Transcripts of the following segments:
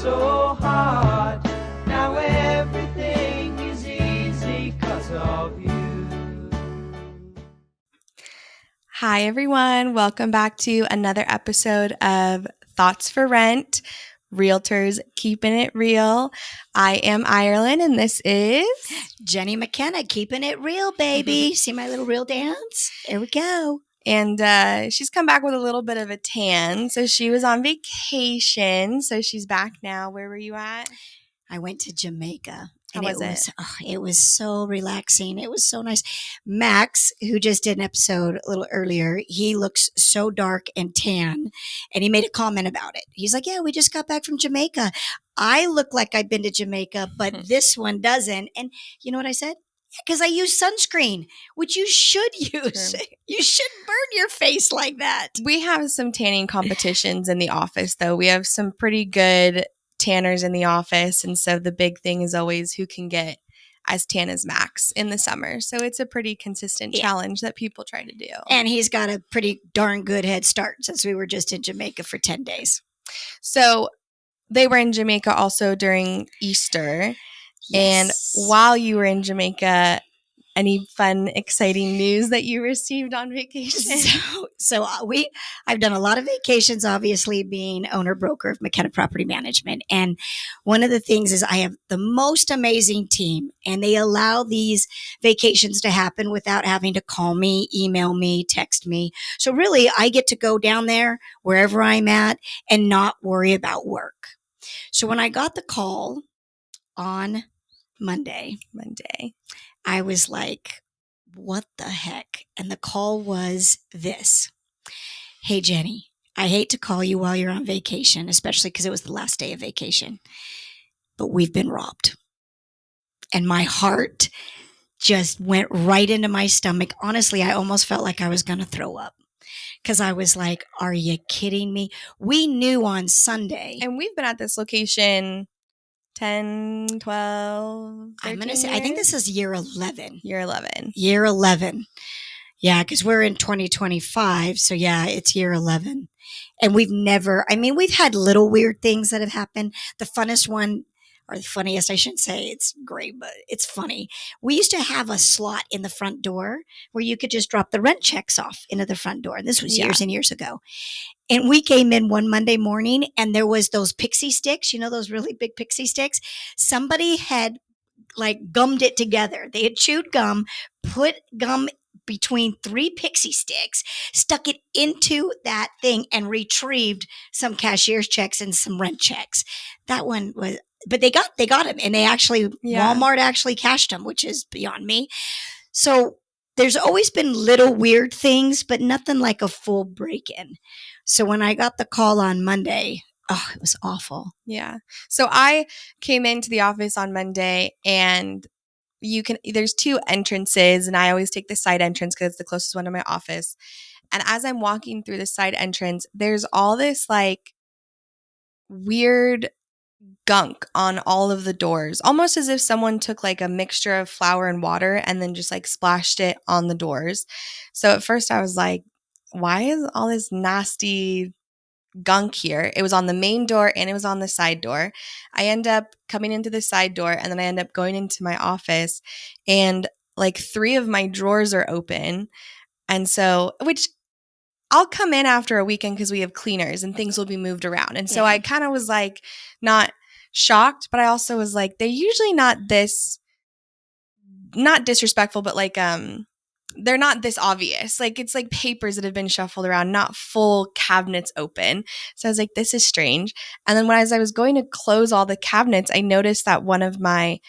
so hard. Now everything is easy 'cause of you. Hi, everyone. Welcome back to another episode of Thoughts for Rent, Realtors Keeping It Real. I am Ireland, and this is Jenni McKenna, keeping it real, baby. See my little real dance? There we go. And she's come back with a little bit of a tan. So she was on vacation. So she's back now. Where were you at? I went to Jamaica. How was it? It was so relaxing. It was so nice. Max, who just did an episode a little earlier, he looks so dark and tan, and he made a comment about it. He's like, yeah, we just got back from Jamaica. I look like I've been to Jamaica, but this one doesn't. And you know what I said? Because I use sunscreen, which you should use. True. You shouldn't burn your face like that. We have some tanning competitions in the office, though. We have some pretty good tanners in the office. And so the big thing is always who can get as tan as Max in the summer. So it's a pretty consistent challenge that people try to do. And he's got a pretty darn good head start since we were just in Jamaica for 10 days. So they were in Jamaica also during Easter. Yes. And while you were in Jamaica, any fun, exciting news that you received on vacation? I've done a lot of vacations, obviously being owner broker of McKenna Property Management. And one of the things is I have the most amazing team, and they allow these vacations to happen without having to call me, email me, text me. So really, I get to go down there wherever I'm at and not worry about work. So when I got the call on Monday, I was like, what the heck? And the call was this. Hey, Jenni, I hate to call you while you're on vacation, especially because it was the last day of vacation, but we've been robbed. And my heart just went right into my stomach. Honestly, I almost felt like I was going to throw up because I was like, are you kidding me? We knew on Sunday. And we've been at this location 10, 12, 13 I'm going to say, years? I think this is year 11. Year 11. Year 11. Yeah, because we're in 2025. So yeah, it's year 11. And we've had little weird things that have happened. The funnest one, or the funniest, I shouldn't say it's great, but it's funny. We used to have a slot in the front door where you could just drop the rent checks off into the front door. And this was years and years ago. And we came in one Monday morning and there was those Pixie sticks, those really big Pixie sticks. Somebody had gummed it together. They had chewed gum, put gum between 3 Pixie sticks, stuck it into that thing and retrieved some cashier's checks and some rent checks. That one was, but they got him, and they actually, Walmart actually cashed him, which is beyond me. So there's always been little weird things, but nothing like a full break-in. So when I got the call on Monday, it was awful. Yeah. So I came into the office on Monday, and there's 2 entrances, and I always take the side entrance because it's the closest one to my office. And as I'm walking through the side entrance, there's all this weird gunk on all of the doors, almost as if someone took a mixture of flour and water and then just splashed it on the doors. So at first I was like, why is all this nasty gunk here? It was on the main door and it was on the side door. I end up coming into the side door, and then I end up going into my office, and 3 of my drawers are open. And so, which I'll come in after a weekend because we have cleaners and things will be moved around. And so I kind of was not shocked, but I also was they're usually not disrespectful, but they're not this obvious. It's papers that have been shuffled around, not full cabinets open. So I was like, this is strange. And then as I was going to close all the cabinets, I noticed that one of my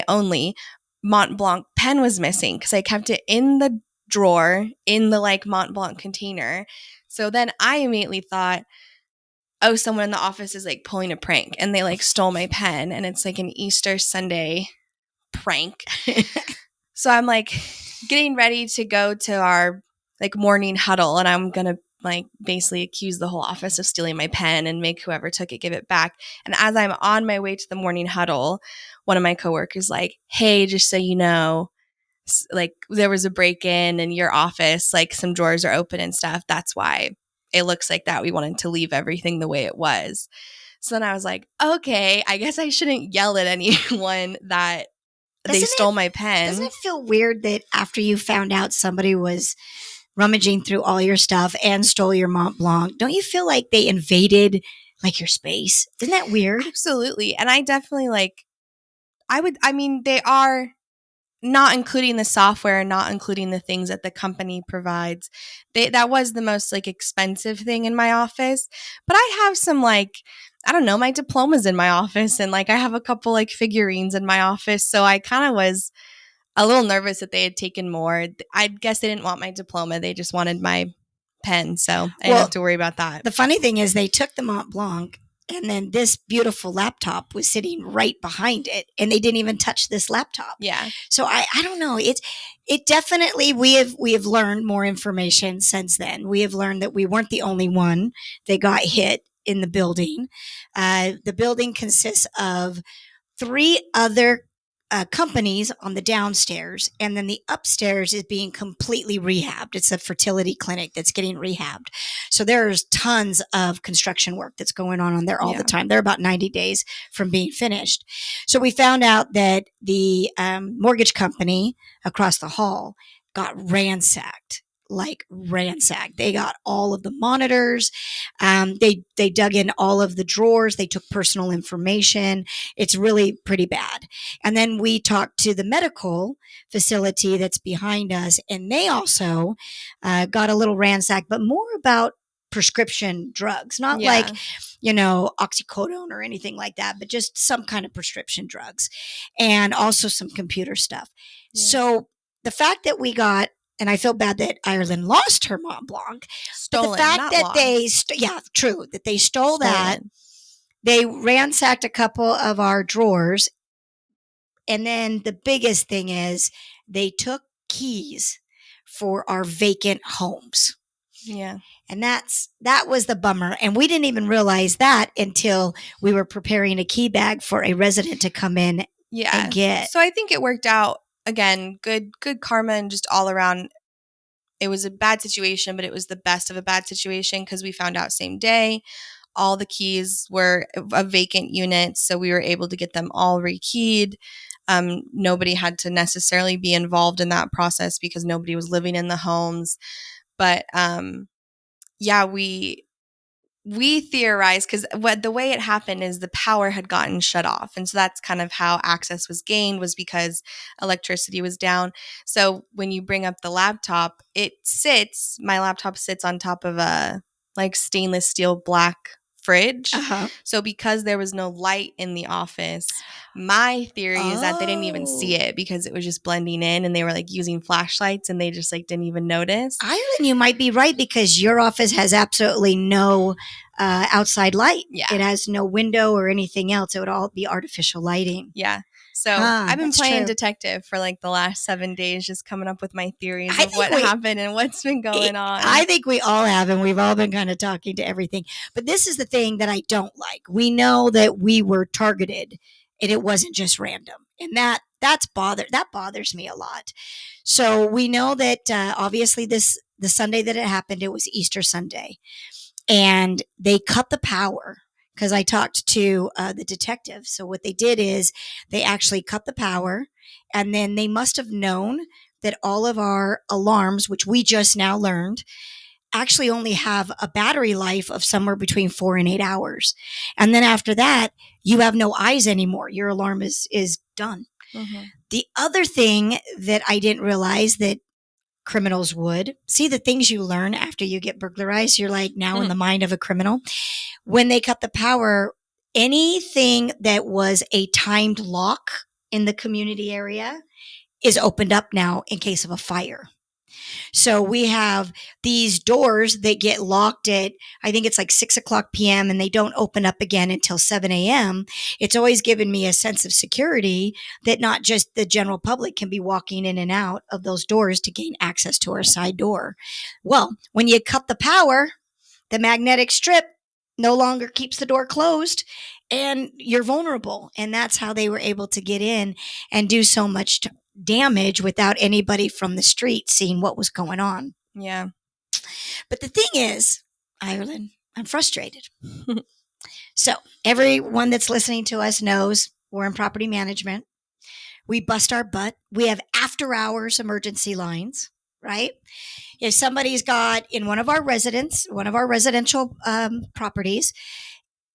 only Mont Blanc pen was missing because I kept it in the drawer in the Mont Blanc container. So then I immediately thought, oh, someone in the office is pulling a prank, and they stole my pen, and it's an Easter Sunday prank. So I'm getting ready to go to our morning huddle, and I'm going to basically accuse the whole office of stealing my pen and make whoever took it give it back. And as I'm on my way to the morning huddle, one of my coworkers hey, just so you know, there was a break-in in your office, some drawers are open and stuff. That's why it looks like that. We wanted to leave everything the way it was. So then I was like, okay, I guess I shouldn't yell at anyone that they Doesn't stole it- my pen. Doesn't it feel weird that after you found out somebody was rummaging through all your stuff and stole your Mont Blanc, don't you feel like they invaded like your space? Isn't that weird? Absolutely. And I definitely they are not including the software and not including the things that the company provides. That was the most like expensive thing in my office. But I have some like, I don't know, my diplomas in my office, and like I have a couple like figurines in my office. So I kind of was a little nervous that they had taken more. I guess they didn't want my diploma. They just wanted my pen. So I didn't have to worry about that. The funny thing is they took the Mont Blanc, and then this beautiful laptop was sitting right behind it, and they didn't even touch this laptop. Yeah. So I don't know. It definitely, we have learned more information since then. We have learned that we weren't the only one that got hit in the building. The building consists of 3 other companies on the downstairs, and then the upstairs is being completely rehabbed. It's a fertility clinic that's getting rehabbed. So there's tons of construction work that's going on there all the time. They're about 90 days from being finished. So we found out that the mortgage company across the hall got ransacked. They got all of the monitors. They dug in all of the drawers. They took personal information. It's really pretty bad. And then we talked to the medical facility that's behind us, and they also got a little ransacked, but more about prescription drugs, not like, oxycodone or anything like that, but just some kind of prescription drugs, and also some computer stuff. Yeah. So the fact that we got, and I feel bad that Ireland lost her Mont Blanc. Stolen, but the fact not that lost. that they stole that. They ransacked a couple of our drawers. And then the biggest thing is they took keys for our vacant homes. Yeah. And that was the bummer. And we didn't even realize that until we were preparing a key bag for a resident to come in and get. So I think it worked out. Again, good karma, and just all around. It was a bad situation, but it was the best of a bad situation because we found out same day. All the keys were a vacant unit, so we were able to get them all rekeyed. Nobody had to necessarily be involved in that process because nobody was living in the homes. But we theorized, because the way it happened is the power had gotten shut off. And so that's kind of how access was gained, was because electricity was down. So when you bring up the laptop, my laptop sits on top of a like stainless steel black fridge. Uh-huh. So because there was no light in the office, my theory is that they didn't even see it because it was just blending in, and they were like using flashlights and they just like didn't even notice. Ireland, you might be right, because your office has absolutely no outside light. Yeah. It has no window or anything else. It would all be artificial lighting. Yeah. So I've been playing detective for like the last 7 days, just coming up with my theories of what happened and what's been going on. I think we all have, and we've all been kind of talking to everything. But this is the thing that I don't like. We know that we were targeted, and it wasn't just random. And that bothers me a lot. So we know that obviously the Sunday that it happened, it was Easter Sunday. And they cut the power, because I talked to the detective. So what they did is they actually cut the power, and then they must have known that all of our alarms, which we just now learned, actually only have a battery life of somewhere between 4 and 8 hours. And then after that, you have no eyes anymore. Your alarm is done. Mm-hmm. The other thing that I didn't realize that criminals would see, the things you learn after you get burglarized, you're like now in the mind of a criminal. When they cut the power, anything that was a timed lock in the community area is opened up now in case of a fire. So we have these doors that get locked at, I think it's like 6:00 p.m. and they don't open up again until 7 a.m. It's always given me a sense of security that not just the general public can be walking in and out of those doors to gain access to our side door. Well, when you cut the power, the magnetic strip no longer keeps the door closed, and you're vulnerable. And that's how they were able to get in and do so much damage without anybody from the street seeing what was going on. Yeah. But the thing is, Ireland, I'm frustrated. So everyone that's listening to us knows we're in property management. We bust our butt. We have after hours emergency lines, right? If somebody's got in one of our residential properties,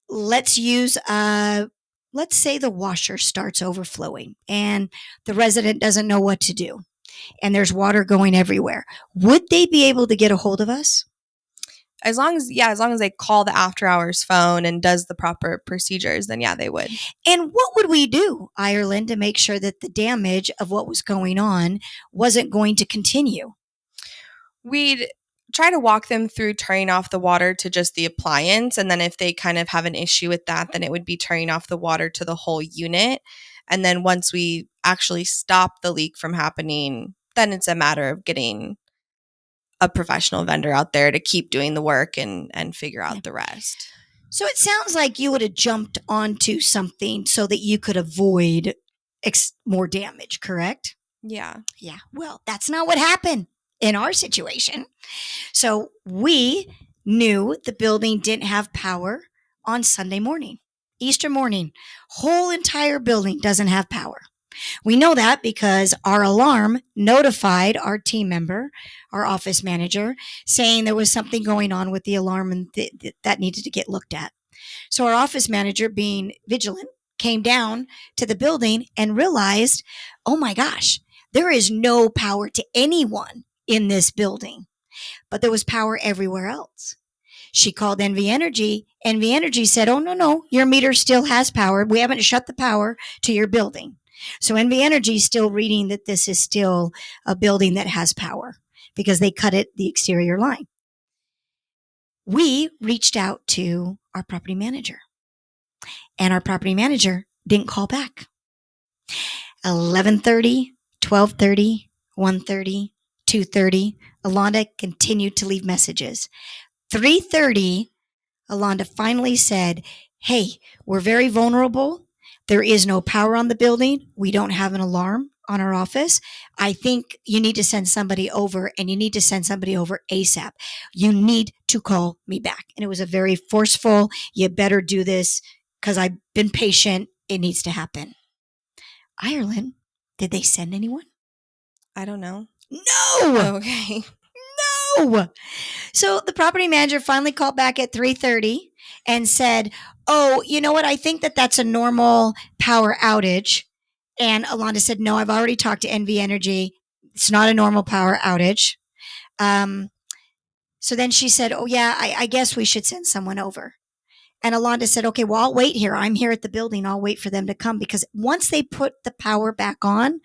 let's say the washer starts overflowing and the resident doesn't know what to do and there's water going everywhere. Would they be able to get a hold of us? As long as they call the after hours phone and does the proper procedures, then yeah, they would. And what would we do, Ireland, to make sure that the damage of what was going on wasn't going to continue? We'd try to walk them through turning off the water to just the appliance. And then if they kind of have an issue with that, then it would be turning off the water to the whole unit. And then once we actually stop the leak from happening, then it's a matter of getting a professional vendor out there to keep doing the work and figure out the rest. So it sounds like you would have jumped onto something so that you could avoid more damage, correct? Yeah. Yeah. Well, that's not what happened in our situation. So we knew the building didn't have power on Sunday morning, Easter morning. Whole entire building doesn't have power. We know that because our alarm notified our team member, our office manager, saying there was something going on with the alarm and that needed to get looked at. So our office manager, being vigilant, came down to the building and realized, oh my gosh, there is no power to anyone in this building, but there was power everywhere else. She called NV Energy. NV Energy said, oh, no, your meter still has power. We haven't shut the power to your building. So NV Energy is still reading that this is still a building that has power because they cut it the exterior line. We reached out to our property manager, and our property manager didn't call back. 11:30, 12:30, 1:30, 2:30, Alonda continued to leave messages. 3:30, Alonda finally said, hey, we're very vulnerable. There is no power on the building. We don't have an alarm on our office. I think you need to send somebody over, and you need to send somebody over ASAP. You need to call me back. And it was a very forceful, you better do this because I've been patient. It needs to happen. Ireland, did they send anyone? I don't know. No. Okay. No. So the property manager finally called back at 3:30 and said, oh, you know what? I think that's a normal power outage. And Alonda said, no, I've already talked to NV Energy. It's not a normal power outage. So then she said, oh, yeah, I guess we should send someone over. And Alonda said, okay, well, I'll wait here. I'm here at the building. I'll wait for them to come because once they put the power back on,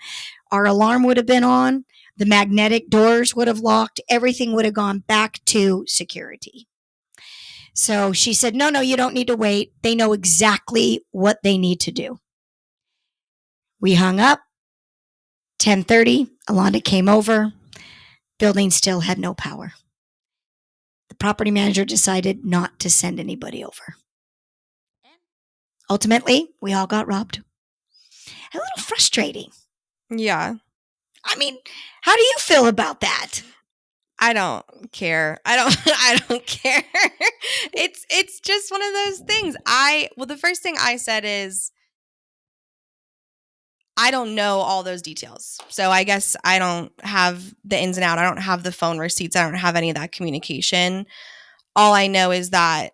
our alarm would have been on. The magnetic doors would have locked. Everything would have gone back to security. So she said, no, you don't need to wait. They know exactly what they need to do. We hung up. 10:30, Alonda came over. Building still had no power. The property manager decided not to send anybody over. Ultimately, we all got robbed. A little frustrating. Yeah. I mean, how do you feel about that? I don't care. I don't care. It's just one of those things. The first thing I said is I don't know all those details. So I guess I don't have the ins and outs. I don't have the phone receipts. I don't have any of that communication. All I know is that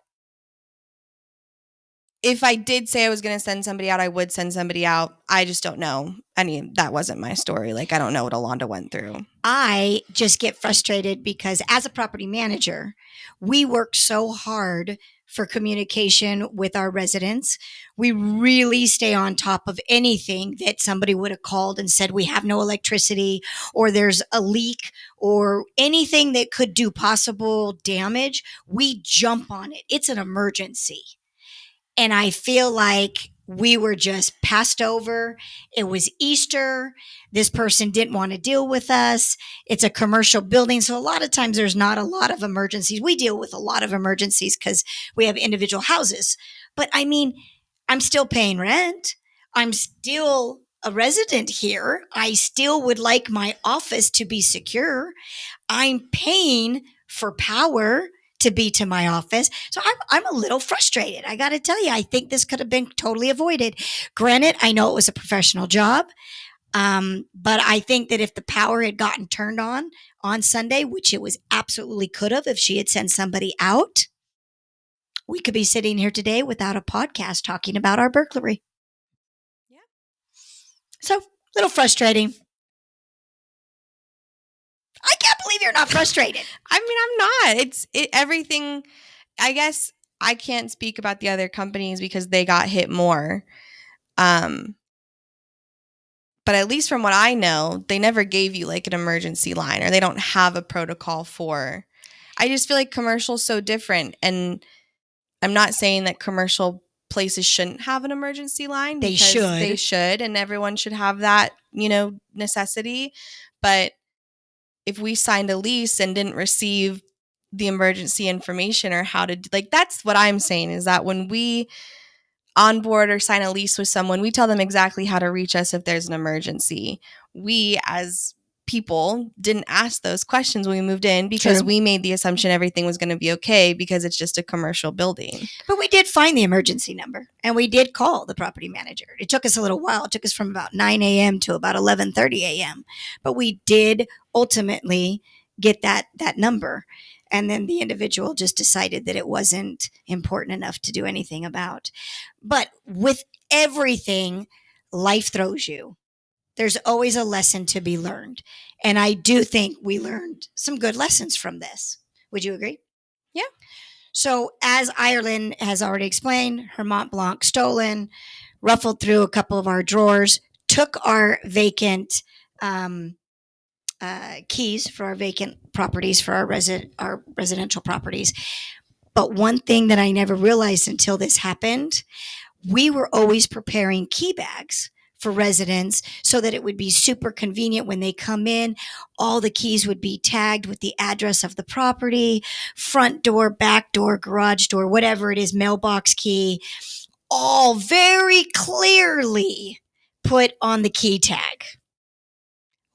if I did say I was going to send somebody out, I would send somebody out. I just don't know. That wasn't my story. Like, I don't know what Alonda went through. I just get frustrated because as a property manager, we work so hard for communication with our residents. We really stay on top of anything that somebody would have called and said, we have no electricity, or there's a leak, or anything that could do possible damage. We jump on it. It's an emergency. And I feel like we were just passed over. It was Easter. This person didn't want to deal with us. It's a commercial building. So a lot of times there's not a lot of emergencies. We deal with a lot of emergencies because we have individual houses. But I mean, I'm still paying rent. I'm still a resident here. I still would like my office to be secure. I'm paying for power to be to my office. So I'm a little frustrated. I got to tell you, I think this could have been totally avoided. Granted, I know it was a professional job. But I think that if the power had gotten turned on Sunday, which it was absolutely could have if she had sent somebody out, we could be sitting here today without a podcast talking about our burglary. Yeah. So, a little frustrating. I can't believe you're not frustrated. I mean, I'm not. Everything. I guess I can't speak about the other companies because they got hit more. But at least from what I know, they never gave you like an emergency line, or they don't have a protocol for. I just feel like commercial's so different, and I'm not saying that commercial places shouldn't have an emergency line. They because should. They should, and everyone should have that, necessity. But if we signed a lease and didn't receive the emergency information or how to, like, that's what I'm saying, is that when we onboard or sign a lease with someone, we tell them exactly how to reach us if there's an emergency. We, as people, didn't ask those questions when we moved in because True. we made the assumption everything was going to be okay because it's just a commercial building. But we did find the emergency number, and we did call the property manager. It took us a little while. It took us from about 9 a.m. to about 11:30 a.m. But we did ultimately get that number. And then the individual just decided that it wasn't important enough to do anything about. But with everything life throws you, there's always a lesson to be learned. And I do think we learned some good lessons from this. Would you agree? Yeah. So as Ireland has already explained, her Mont Blanc stolen, ruffled through a couple of our drawers, took our vacant keys for our vacant properties, for our residential properties. But one thing that I never realized until this happened, we were always preparing key bags for residents so that it would be super convenient when they come in. All the keys would be tagged with the address of the property, front door, back door, garage door, whatever it is, mailbox key, all very clearly put on the key tag.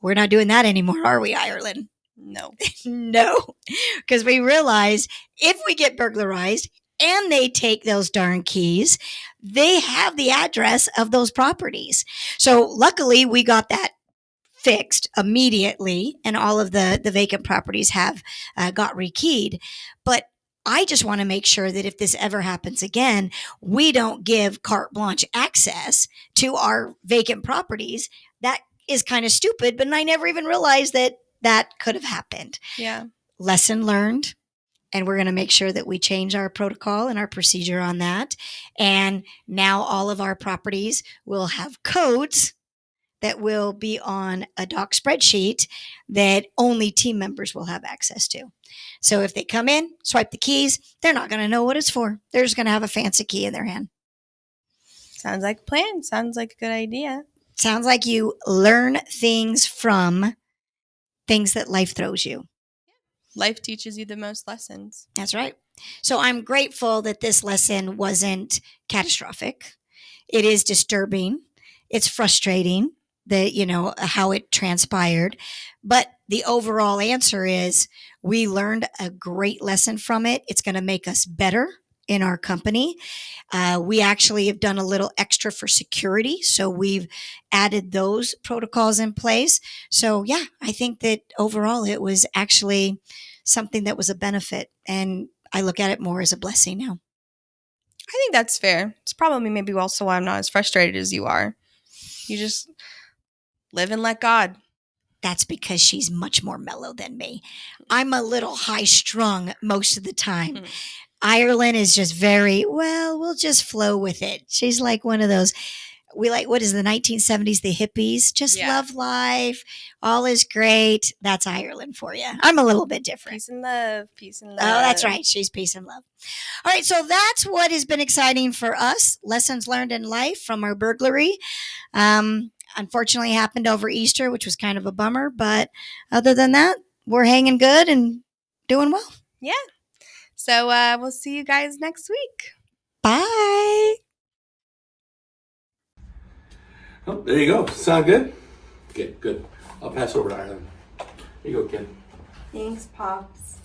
We're not doing that anymore, are we, Ireland? No. No, because we realized if we get burglarized and they take those darn keys, they have the address of those properties. So luckily we got that fixed immediately, and all of the vacant properties have got rekeyed. But I just want to make sure that if this ever happens again, we don't give carte blanche access to our vacant properties. That is kind of stupid, but I never even realized that could have happened. Yeah. Lesson learned. And we're going to make sure that we change our protocol and our procedure on that. And now all of our properties will have codes that will be on a doc spreadsheet that only team members will have access to. So if they come in, swipe the keys, they're not going to know what it's for. They're just going to have a fancy key in their hand. Sounds like a plan. Sounds like a good idea. Sounds like you learn things from things that life throws you. Life teaches you the most lessons. That's right. So I'm grateful that this lesson wasn't catastrophic. It is disturbing. It's frustrating that, how it transpired. But the overall answer is we learned a great lesson from it. It's going to make us better in our company. We actually have done a little extra for security. So we've added those protocols in place. So yeah, I think that overall it was actually something that was a benefit. And I look at it more as a blessing now. I think that's fair. It's probably maybe also why I'm not as frustrated as you are. You just live and let God. That's because she's much more mellow than me. I'm a little high strung most of the time. Ireland is just we'll just flow with it. She's like one of those, what is the 1970s, the hippies, just love life. All is great. That's Ireland for you. I'm a little bit different. Peace and love. Peace and love. Oh, that's right. She's peace and love. All right. So that's what has been exciting for us. Lessons learned in life from our burglary. Unfortunately happened over Easter, which was kind of a bummer. But other than that, we're hanging good and doing well. Yeah. So we'll see you guys next week. Bye. Oh, there you go. Sound good? Okay, good. I'll pass over to Ireland. Here you go, kid. Thanks, Pops.